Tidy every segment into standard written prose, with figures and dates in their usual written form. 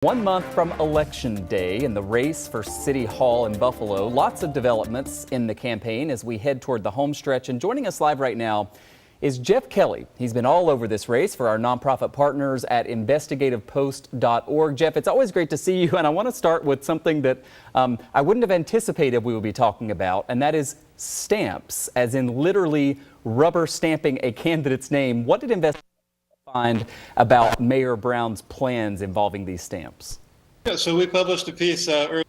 1 month from Election Day in the race for City Hall in Buffalo. Lots of developments in the campaign as we head toward the home stretch. And joining us live right now is Geoff Kelly. He's been all over this race for our nonprofit partners at investigativepost.org. Geoff, it's always great to see you. And I want to start with something that I wouldn't have anticipated we would be talking about, and that is stamps, as in literally rubber stamping a candidate's name. What did investigators find about Mayor Brown's plans involving these stamps? Yeah, so we published a piece earlier,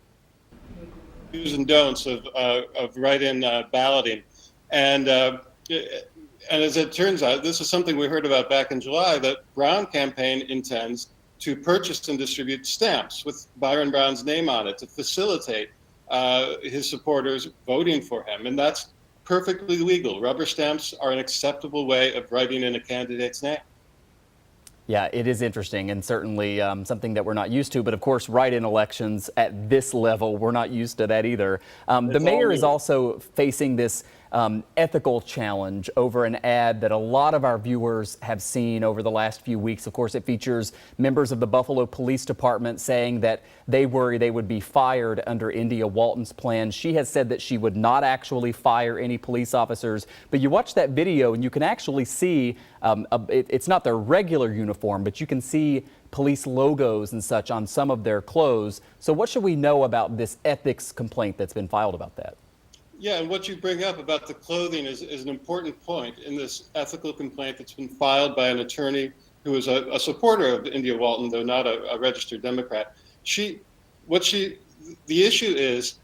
do's and don'ts of write-in balloting, and as it turns out, this is something we heard about back in July, that Brown campaign intends to purchase and distribute stamps with Byron Brown's name on it to facilitate his supporters voting for him, and that's perfectly legal. Rubber stamps are an acceptable way of writing in a candidate's name. Yeah, it is interesting and certainly something that we're not used to. But of course, write-in elections at this level, we're not used to that either. The mayor is also facing this ethical challenge over an ad that a lot of our viewers have seen over the last few weeks. Of course, it features members of the Buffalo Police Department saying that they worry they would be fired under India Walton's plan. She has said that she would not actually fire any police officers. But you watch that video and you can actually see it's not their regular uniform, but you can see police logos and such on some of their clothes. So what should we know about this ethics complaint that's been filed about that? Yeah, and what you bring up about the clothing is an important point in this ethical complaint that's been filed by an attorney who is a supporter of India Walton, though not a registered Democrat. The issue is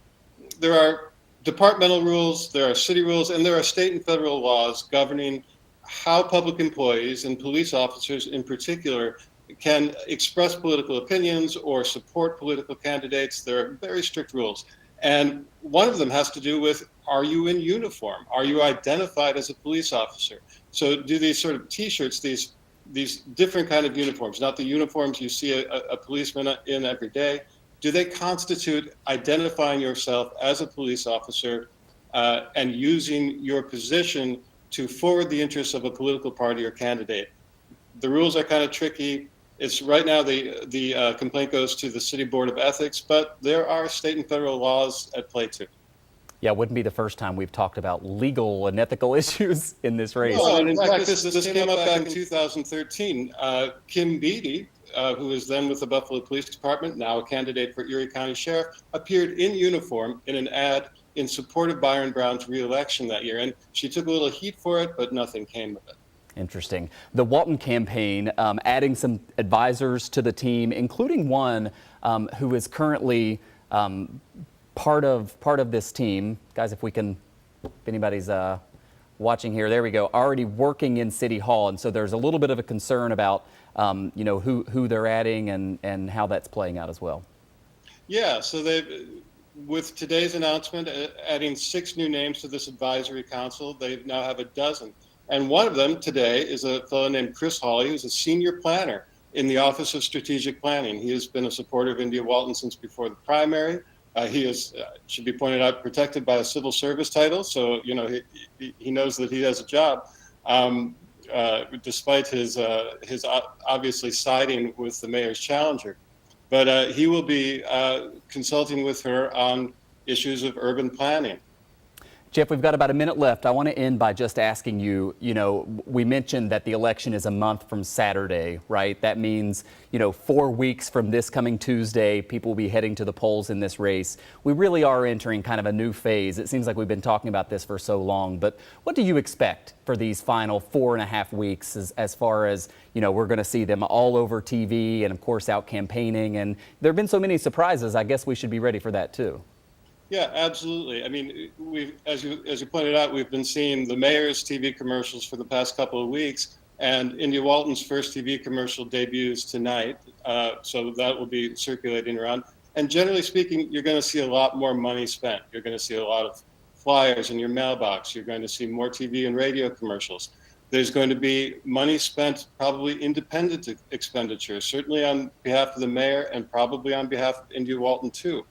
there are departmental rules, there are city rules, and there are state and federal laws governing how public employees and police officers in particular can express political opinions or support political candidates. There are very strict rules. And one of them has to do with, are you in uniform? Are you identified as a police officer? So do these sort of T-shirts, these different kind of uniforms, not the uniforms you see a policeman in every day, do they constitute identifying yourself as a police officer and using your position to forward the interests of a political party or candidate? The rules are kind of tricky. It's right now the complaint goes to the City Board of Ethics, but there are state and federal laws at play too. Yeah, it wouldn't be the first time we've talked about legal and ethical issues in this race. No, and in fact, this came up back in 2013. Kim Beatty, who was then with the Buffalo Police Department, now a candidate for Erie County Sheriff, appeared in uniform in an ad in support of Byron Brown's re-election that year. And she took a little heat for it, but nothing came of it. Interesting. The Walton campaign adding some advisors to the team, including one who is currently part of this team. Guys, if anybody's watching here, there we go. Already working in City Hall, and so there's a little bit of a concern about who they're adding and how that's playing out as well. Yeah, so with today's announcement, adding 6 new names to this advisory council, they now have a dozen. And one of them today is a fellow named Chris Hawley, who's a senior planner in the Office of Strategic Planning. He has been a supporter of India Walton since before the primary. He is, should be pointed out, protected by a civil service title, so he knows that he has a job, despite his obviously siding with the mayor's challenger. But he will be consulting with her on issues of urban planning. Geoff, we've got about a minute left. I want to end by just asking you, we mentioned that the election is a month from Saturday, right? That means, 4 weeks from this coming Tuesday, people will be heading to the polls in this race. We really are entering kind of a new phase. It seems like we've been talking about this for so long, but what do you expect for these final 4.5 weeks as far as, we're going to see them all over TV and of course out campaigning, and there have been so many surprises. I guess we should be ready for that too. Yeah, absolutely. I mean, as you pointed out, we've been seeing the mayor's TV commercials for the past couple of weeks, and India Walton's first TV commercial debuts tonight, so that will be circulating around. And generally speaking, you're going to see a lot more money spent. You're going to see a lot of flyers in your mailbox. You're going to see more TV and radio commercials. There's going to be money spent, probably independent expenditures, certainly on behalf of the mayor and probably on behalf of India Walton too.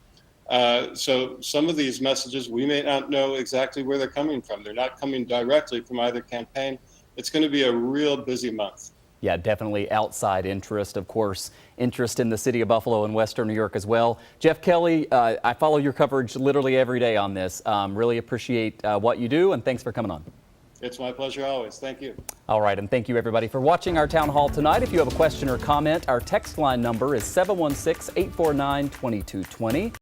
So some of these messages, we may not know exactly where they're coming from. They're not coming directly from either campaign. It's going to be a real busy month. Yeah, definitely outside interest, of course, interest in the city of Buffalo and Western New York as well. Geoff Kelly, I follow your coverage literally every day on this. Really appreciate what you do, and thanks for coming on. It's my pleasure always. Thank you. All right, and thank you everybody for watching our town hall tonight. If you have a question or comment, our text line number is 716-849-2220.